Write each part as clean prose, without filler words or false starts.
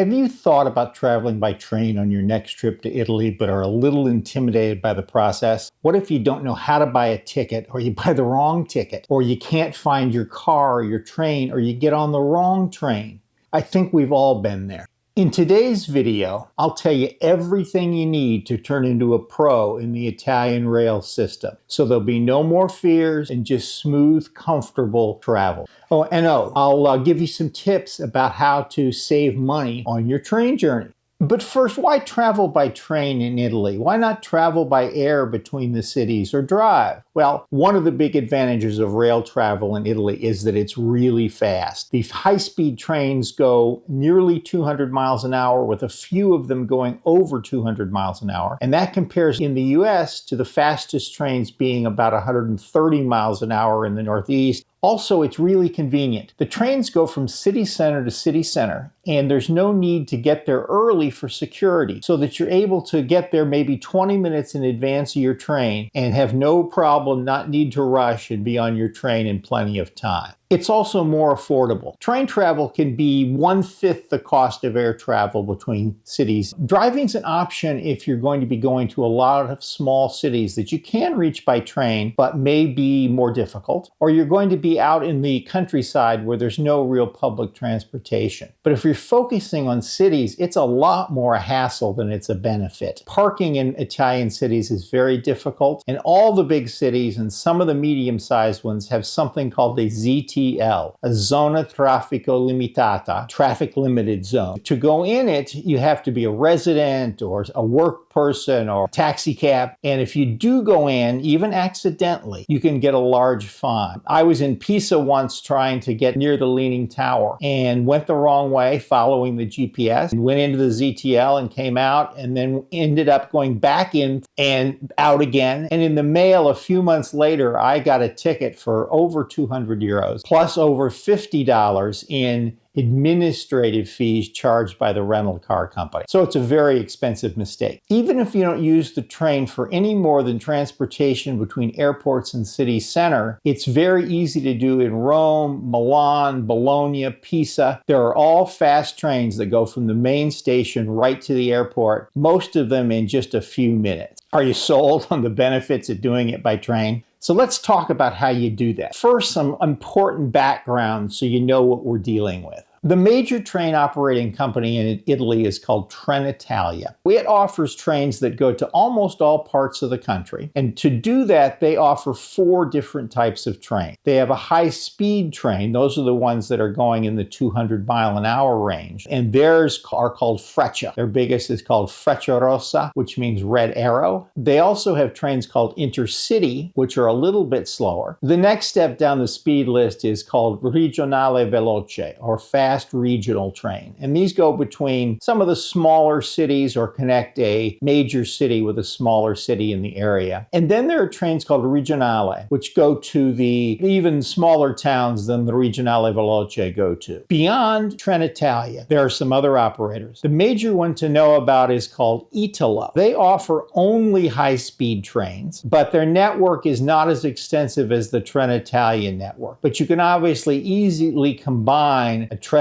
Have you thought about traveling by train on your next trip to Italy but are a little intimidated by the process? What if you don't know how to buy a ticket, or you buy the wrong ticket, or you can't find your car or your train, or you get on the wrong train? I think we've all been there. In today's video, I'll tell you everything you need to turn into a pro in the Italian rail system, so there'll be no more fears and just smooth, comfortable travel. I'll give you some tips about how to save money on your train journey. But first, why travel by train in Italy? Why not travel by air between the cities or drive? Well, one of the big advantages of rail travel in Italy is that it's really fast. These high-speed trains go nearly 200 miles an hour, with a few of them going over 200 miles an hour. And that compares in the US to the fastest trains being about 130 miles an hour in the Northeast. Also, it's really convenient. The trains go from city center to city center, and there's no need to get there early for security, so that you're able to get there maybe 20 minutes in advance of your train and have no problem, not need to rush, and be on your train in plenty of time. It's also more affordable. Train travel can be 1/5 the cost of air travel between cities. Driving's an option if you're going to be going to a lot of small cities that you can reach by train, but may be more difficult, or you're going to be out in the countryside where there's no real public transportation. But if you're focusing on cities, it's a lot more a hassle than it's a benefit. Parking in Italian cities is very difficult, and all the big cities and some of the medium-sized ones have something called a ZTL, a zona traffico limitata, traffic limited zone. To go in it, you have to be a resident or a work person or taxi cab, and if you do go in, even accidentally, you can get a large fine. I was in Pisa once trying to get near the Leaning Tower and went the wrong way following the GPS, and went into the ZTL and came out, and then ended up going back in and out again. And in the mail a few months later, I got a ticket for over 200 euros, plus over $50 in administrative fees charged by the rental car company. So it's a very expensive mistake. Even if you don't use the train for any more than transportation between airports and city center, it's very easy to do in Rome, Milan, Bologna, Pisa. There are all fast trains that go from the main station right to the airport, most of them in just a few minutes. Are you sold on the benefits of doing it by train? So let's talk about how you do that. First, some important background so you know what we're dealing with. The major train operating company in Italy is called TrenItalia. It offers trains that go to almost all parts of the country. And to do that, they offer 4 different types of train. They have a high-speed train. Those are the ones that are going in the 200 mile an hour range. And theirs are called Freccia. Their biggest is called FrecciaRossa, which means red arrow. They also have trains called Intercity, which are a little bit slower. The next step down the speed list is called Regionale Veloce, or fast regional train. And these go between some of the smaller cities or connect a major city with a smaller city in the area. And then there are trains called Regionale, which go to the even smaller towns than the Regionale Veloce go to. Beyond Trenitalia, there are some other operators. The major one to know about is called Italo. They offer only high-speed trains, but their network is not as extensive as the Trenitalia network. But you can obviously easily combine a Trenitalia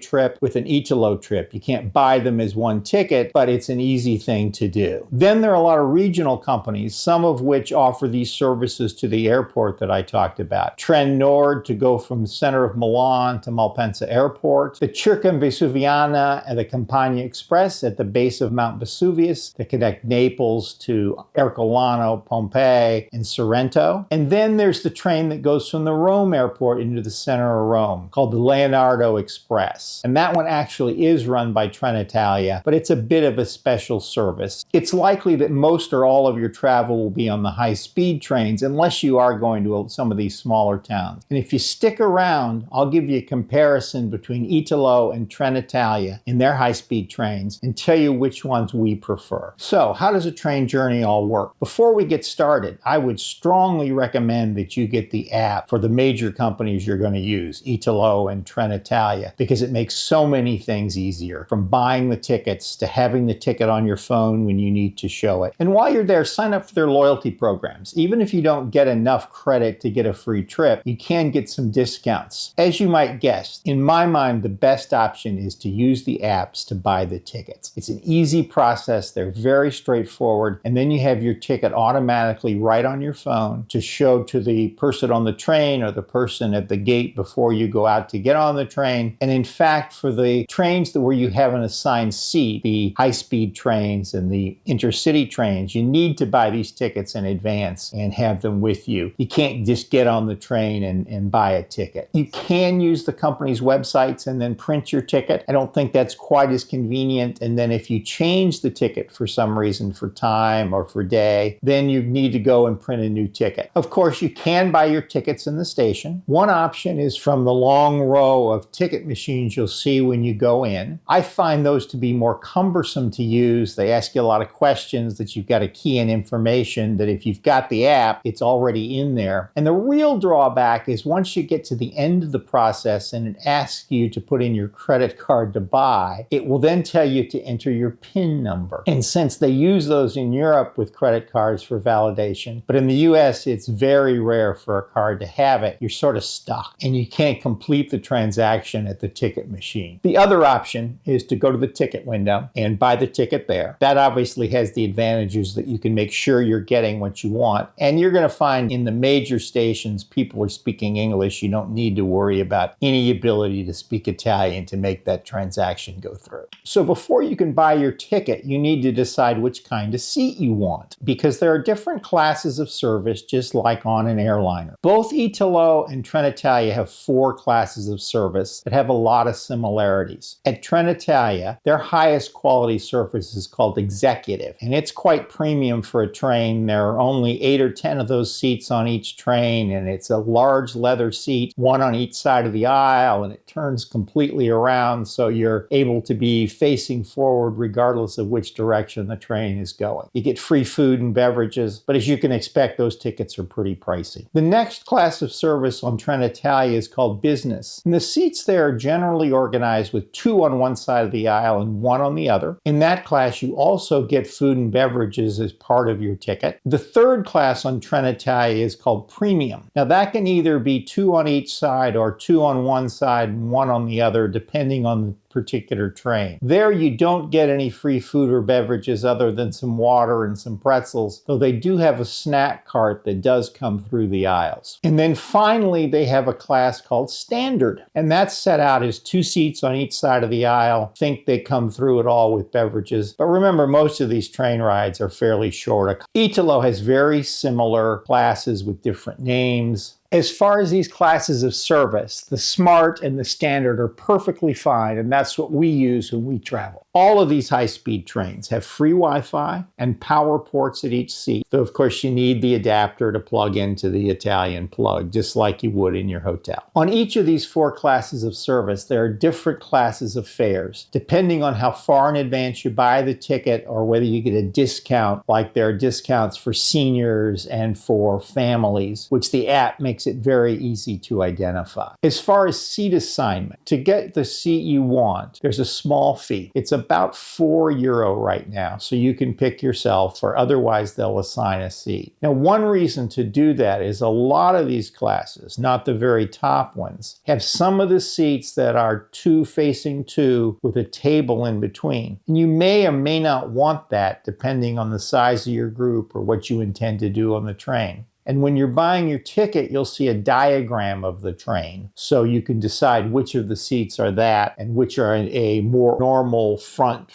trip with an Italo trip. You can't buy them as one ticket, but it's an easy thing to do. Then there are a lot of regional companies, some of which offer these services to the airport that I talked about. Tren Nord to go from the center of Milan to Malpensa Airport. The Circa Vesuviana and the Campania Express at the base of Mount Vesuvius that connect Naples to Ercolano, Pompeii, and Sorrento. And then there's the train that goes from the Rome airport into the center of Rome called the Leonardo Express. And that one actually is run by Trenitalia, but it's a bit of a special service. It's likely that most or all of your travel will be on the high-speed trains, unless you are going to some of these smaller towns. And if you stick around, I'll give you a comparison between Italo and Trenitalia in their high-speed trains and tell you which ones we prefer. So, how does a train journey all work? Before we get started, I would strongly recommend that you get the app for the major companies you're going to use, Italo and Trenitalia. Trenitalia because it makes so many things easier, from buying the tickets to having the ticket on your phone when you need to show it. And while you're there, sign up for their loyalty programs. Even if you don't get enough credit to get a free trip, you can get some discounts. As you might guess, in my mind, the best option is to use the apps to buy the tickets. It's an easy process. They're very straightforward. And then you have your ticket automatically right on your phone to show to the person on the train or the person at the gate before you go out to get on the train. And in fact, for the trains where you have an assigned seat, the high-speed trains and the intercity trains, you need to buy these tickets in advance and have them with you. You can't just get on the train and buy a ticket. You can use the company's websites and then print your ticket. I don't think that's quite as convenient. And then if you change the ticket for some reason, for time or for day, then you need to go and print a new ticket. Of course, you can buy your tickets in the station. One option is from the long row of ticket machines you'll see when you go in. I find those to be more cumbersome to use. They ask you a lot of questions that you've got to key in information that if you've got the app, it's already in there. And the real drawback is once you get to the end of the process and it asks you to put in your credit card to buy, it will then tell you to enter your PIN number. And since they use those in Europe with credit cards for validation, but in the US, it's very rare for a card to have it, you're sort of stuck and you can't complete the transaction at the ticket machine. The other option is to go to the ticket window and buy the ticket there. That obviously has the advantages that you can make sure you're getting what you want. And you're going to find in the major stations, people are speaking English. You don't need to worry about any ability to speak Italian to make that transaction go through. So before you can buy your ticket, you need to decide which kind of seat you want, because there are different classes of service, just like on an airliner. Both Italo and Trenitalia have 4 classes of service that have a lot of similarities. At Trenitalia, their highest quality service is called executive, and it's quite premium for a train. There are only 8 or 10 of those seats on each train, and it's a large leather seat, one on each side of the aisle, and it turns completely around so you're able to be facing forward regardless of which direction the train is going. You get free food and beverages, but as you can expect, those tickets are pretty pricey. The next class of service on Trenitalia is called business, and the seats there are generally organized with 2 on one side of the aisle and 1 on the other. In that class, you also get food and beverages as part of your ticket. The third class on Trenitalia is called premium. Now that can either be 2 on each side or 2 on one side and 1 on the other, depending on the particular train. There you don't get any free food or beverages other than some water and some pretzels, though they do have a snack cart that does come through the aisles. And then finally, they have a class called standard, and that's set out as 2 seats on each side of the aisle. Think they come through it all with beverages. But remember, most of these train rides are fairly short. Italo has very similar classes with different names. As far as these classes of service, the Smart and the Standard are perfectly fine, and that's what we use when we travel. All of these high-speed trains have free Wi-Fi and power ports at each seat. So, of course, you need the adapter to plug into the Italian plug, just like you would in your hotel. On each of these 4 classes of service, there are different classes of fares, depending on how far in advance you buy the ticket or whether you get a discount, like there are discounts for seniors and for families, which the app makes it very easy to identify. As far as seat assignment, to get the seat you want, there's a small fee. It's about €4 right now, so you can pick yourself, or otherwise they'll assign a seat. Now, one reason to do that is a lot of these classes, not the very top ones, have some of the seats that are 2 facing 2 with a table in between. And you may or may not want that depending on the size of your group or what you intend to do on the train. And when you're buying your ticket, you'll see a diagram of the train, so you can decide which of the seats are that and which are a more normal front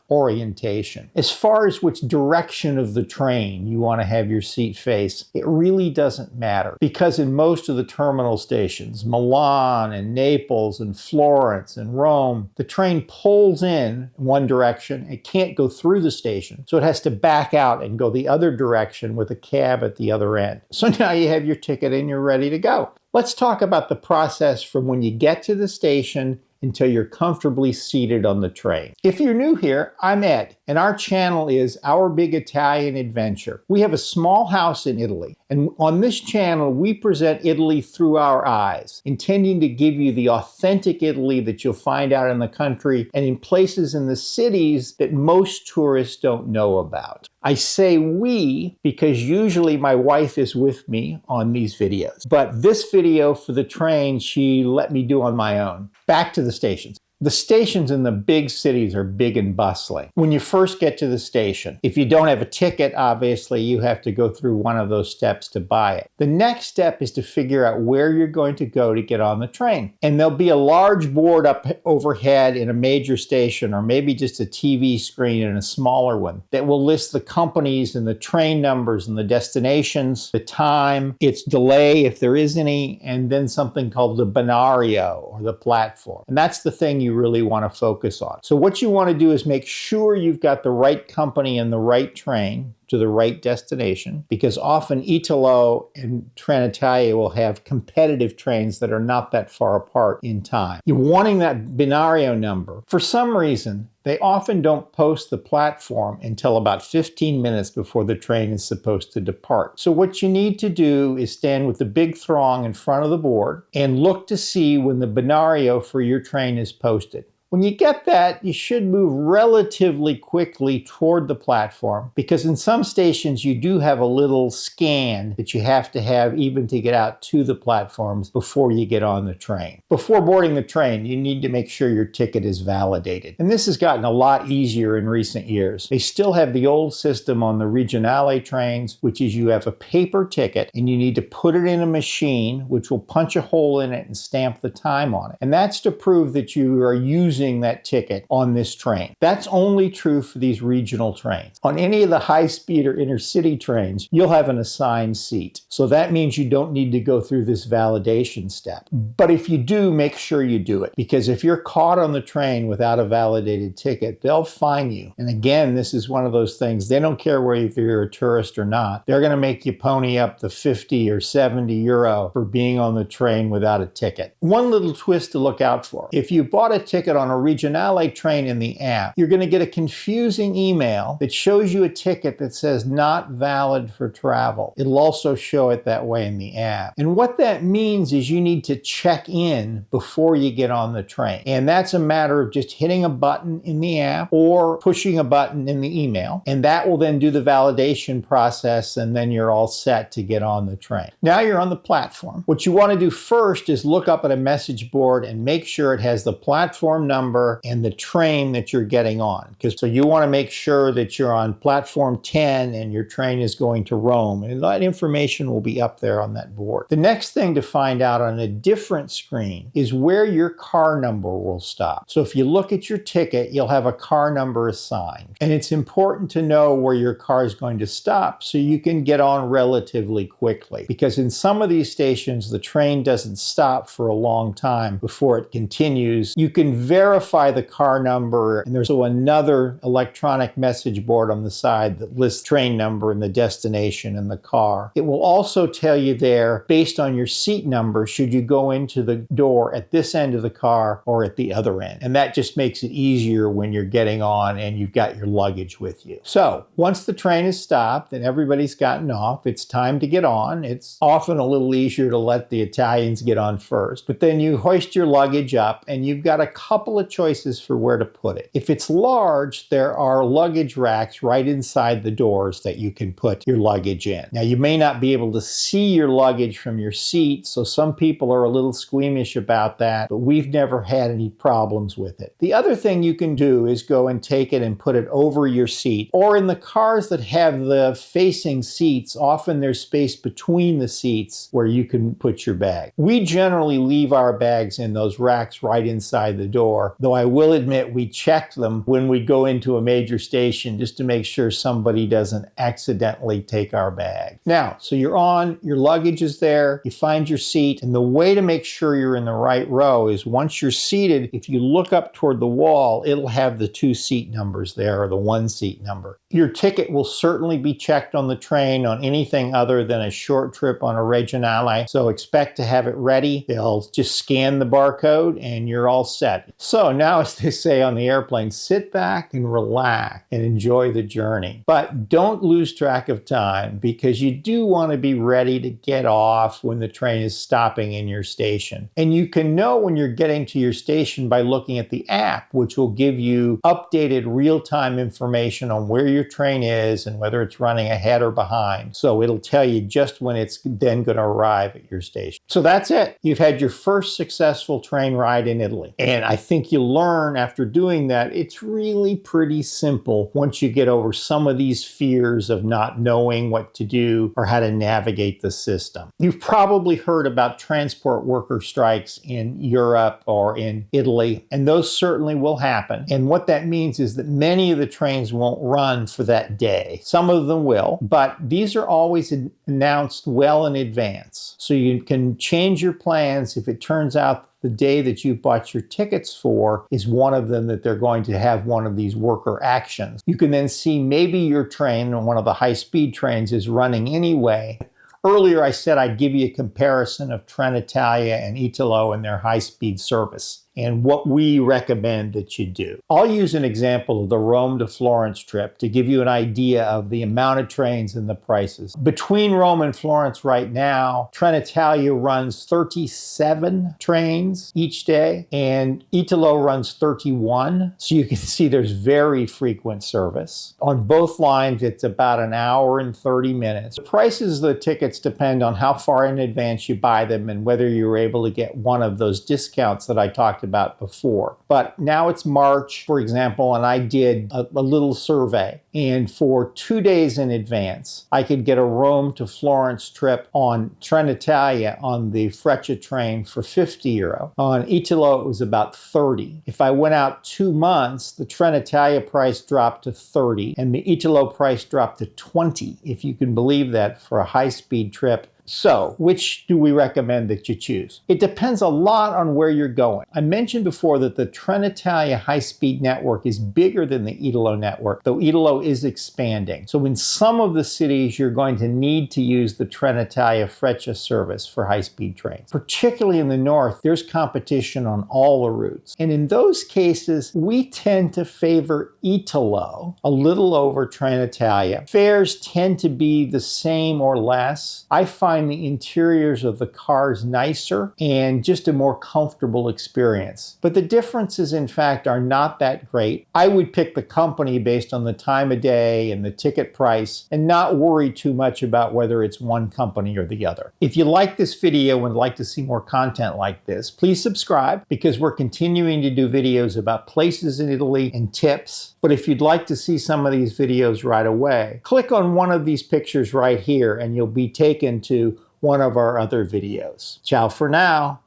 orientation. As far as which direction of the train you want to have your seat face, it really doesn't matter, because in most of the terminal stations, Milan and Naples and Florence and Rome, the train pulls in one direction. It can't go through the station, so it has to back out and go the other direction with a cab at the other end. So now you have your ticket and you're ready to go. Let's talk about the process from when you get to the station until you're comfortably seated on the train. If you're new here, I'm Ed, and our channel is Our Big Italian Adventure. We have a small house in Italy, and on this channel we present Italy through our eyes, intending to give you the authentic Italy that you'll find out in the country and in places in the cities that most tourists don't know about. I say we because usually my wife is with me on these videos, but this video for the train she let me do on my own. Back to the stations. The stations in the big cities are big and bustling. When you first get to the station, if you don't have a ticket, obviously you have to go through one of those steps to buy it. The next step is to figure out where you're going to go to get on the train. And there'll be a large board up overhead in a major station, or maybe just a TV screen in a smaller one, that will list the companies and the train numbers and the destinations, the time, its delay if there is any, and then something called the binario, or the platform. And that's the thing you really want to focus on. So what you want to do is make sure you've got the right company and the right train to the right destination, because often Italo and TrenItalia will have competitive trains that are not that far apart in time. You're wanting that binario number. For some reason, they often don't post the platform until about 15 minutes before the train is supposed to depart. So what you need to do is stand with the big throng in front of the board and look to see when the binario for your train is posted. When you get that, you should move relatively quickly toward the platform, because in some stations you do have a little scan that you have to have even to get out to the platforms before you get on the train. Before boarding the train, you need to make sure your ticket is validated. And this has gotten a lot easier in recent years. They still have the old system on the Regionale trains, which is you have a paper ticket and you need to put it in a machine which will punch a hole in it and stamp the time on it. And that's to prove that you are using that ticket on this train. That's only true for these regional trains. On any of the high-speed or intercity trains, you'll have an assigned seat. So that means you don't need to go through this validation step. But if you do, make sure you do it, because if you're caught on the train without a validated ticket, they'll fine you. And again, this is one of those things, they don't care whether you're a tourist or not. They're going to make you pony up the 50 or 70 euro for being on the train without a ticket. One little twist to look out for. If you bought a ticket on a Regionale train in the app, you're going to get a confusing email that shows you a ticket that says not valid for travel. It'll also show it that way in the app. And what that means is you need to check in before you get on the train. And that's a matter of just hitting a button in the app or pushing a button in the email. And that will then do the validation process, and then you're all set to get on the train. Now you're on the platform. What you want to do first is look up at a message board and make sure it has the platform number and the train that you're getting on. So you want to make sure that you're on platform 10 and your train is going to Rome, and that information will be up there on that board. The next thing to find out on a different screen is where your car number will stop. So if you look at your ticket, you'll have a car number assigned. And it's important to know where your car is going to stop so you can get on relatively quickly. Because in some of these stations, the train doesn't stop for a long time before it continues. You can verify the car number, and there's another electronic message board on the side that lists train number and the destination and the car. It will also tell you there, based on your seat number, should you go into the door at this end of the car or at the other end. And that just makes it easier when you're getting on and you've got your luggage with you. So once the train is stopped and everybody's gotten off, it's time to get on. It's often a little easier to let the Italians get on first, but then you hoist your luggage up and you've got a couple of choices for where to put it. If it's large, there are luggage racks right inside the doors that you can put your luggage in. Now, you may not be able to see your luggage from your seat, so some people are a little squeamish about that, but we've never had any problems with it. The other thing you can do is go and take it and put it over your seat, or in the cars that have the facing seats, often there's space between the seats where you can put your bag. We generally leave our bags in those racks right inside the door, before, though I will admit we check them when we go into a major station just to make sure somebody doesn't accidentally take our bag. Now, so you're on, your luggage is there, you find your seat, and the way to make sure you're in the right row is once you're seated, if you look up toward the wall, it'll have the 2 seat numbers there, or the 1 seat number. Your ticket will certainly be checked on the train on anything other than a short trip on a Regionale, so expect to have it ready. They'll just scan the barcode and you're all set. So now, as they say on the airplane, sit back and relax and enjoy the journey. But don't lose track of time, because you do want to be ready to get off when the train is stopping in your station. And you can know when you're getting to your station by looking at the app, which will give you updated real-time information on where your train is and whether it's running ahead or behind. So it'll tell you just when it's then going to arrive at your station. So that's it. You've had your first successful train ride in Italy. And I think you'll learn after doing that, it's really pretty simple once you get over some of these fears of not knowing what to do or how to navigate the system. You've probably heard about transport worker strikes in Europe or in Italy, and those certainly will happen. And what that means is that many of the trains won't run for that day. Some of them will, but these are always announced well in advance. So you can change your plans if it turns out the day that you bought your tickets for is one of them that they're going to have one of these worker actions. You can then see maybe your train, one of the high-speed trains, is running anyway. Earlier I said I'd give you a comparison of TrenItalia and Italo and their high-speed service and what we recommend that you do. I'll use an example of the Rome to Florence trip to give you an idea of the amount of trains and the prices. Between Rome and Florence right now, TrenItalia runs 37 trains each day and Italo runs 31. So you can see there's very frequent service. On both lines, it's about an hour and 30 minutes. The prices of the tickets depend on how far in advance you buy them and whether you're able to get one of those discounts that I talked about before. But now it's March, for example, and I did a little survey. And for 2 days in advance, I could get a Rome to Florence trip on TrenItalia on the Freccia train for €50. On Italo, it was about 30. If I went out 2 months, the TrenItalia price dropped to 30 and the Italo price dropped to 20, if you can believe that, for a high-speed trip. So, which do we recommend that you choose? It depends a lot on where you're going. I mentioned before that the TrenItalia high-speed network is bigger than the Italo network, though Italo is expanding. So in some of the cities, you're going to need to use the TrenItalia Freccia service for high-speed trains. Particularly in the north, there's competition on all the routes. And in those cases, we tend to favor Italo a little over TrenItalia. Fares tend to be the same or less. I find the interiors of the cars nicer and just a more comfortable experience. But the differences, in fact, are not that great. I would pick the company based on the time of day and the ticket price and not worry too much about whether it's one company or the other. If you like this video and would like to see more content like this, please subscribe, because we're continuing to do videos about places in Italy and tips. But if you'd like to see some of these videos right away, click on one of these pictures right here and you'll be taken to one of our other videos. Ciao for now.